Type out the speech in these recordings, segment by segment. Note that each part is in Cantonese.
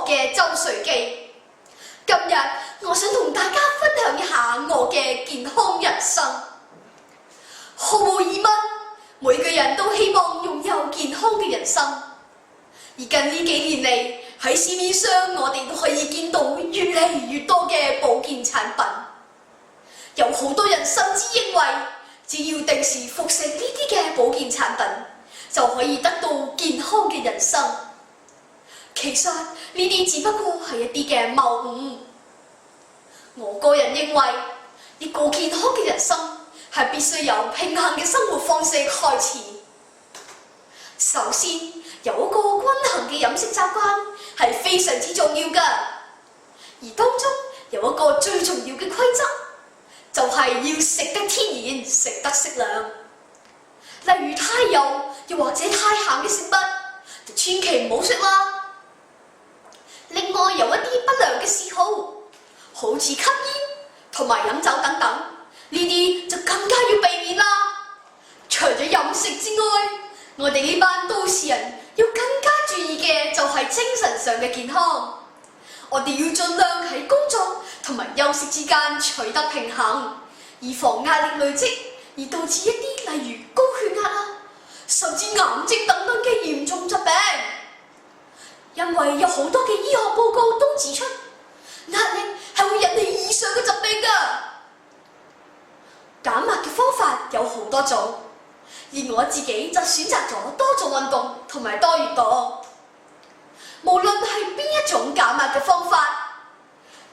嘅周瑞基。今日我想同大家分享一下我嘅健康人生。毫無疑問，每個人都希望擁有健康嘅人生。而近呢幾年嚟，喺市面上我哋都可以見到越嚟越多嘅保健產品。有好多人甚至認為，只要定時服食呢啲嘅保健產品，就可以得到健康嘅人生。其實呢啲只不過係一啲嘅謬誤。我個人認為，一個健康嘅人生係必須由平衡嘅生活方式開始。首先，有一個均衡嘅飲食習慣係非常之重要㗎，而當中有一個最重要嘅規則，就係要食得天然，食得適量。例如太油又或者太鹹嘅食物，就千祈唔好食啦。另外有一啲不良嘅嗜好，好似吸煙同埋飲酒等等，呢啲就更加要避免啦。除咗飲食之外，我哋呢班都市人要更加注意嘅就係精神上嘅健康。我哋要盡量喺工作同埋休息之間取得平衡，以防壓力累積而導致一啲例如高血壓啊，甚至癌症等等嘅嚴重疾病。因為有好多嘅醫學報告都指出，壓力係會引起以上嘅疾病㗎。減壓嘅方法有好多種，而我自己就選擇咗多做運動同埋多閱讀。無論係邊一種減壓嘅方法，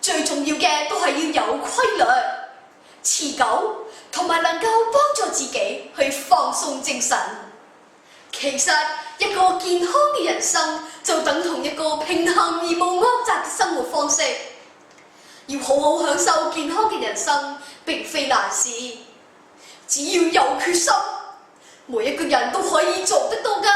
最重要嘅都係要有規律、持久，同埋能夠幫助自己去放鬆精神。其實一個健康嘅人生就等同一個平衡而無惡習嘅生活方式。要好好享受健康嘅人生並非難事，只要有決心，每一個人都可以做得到㗎。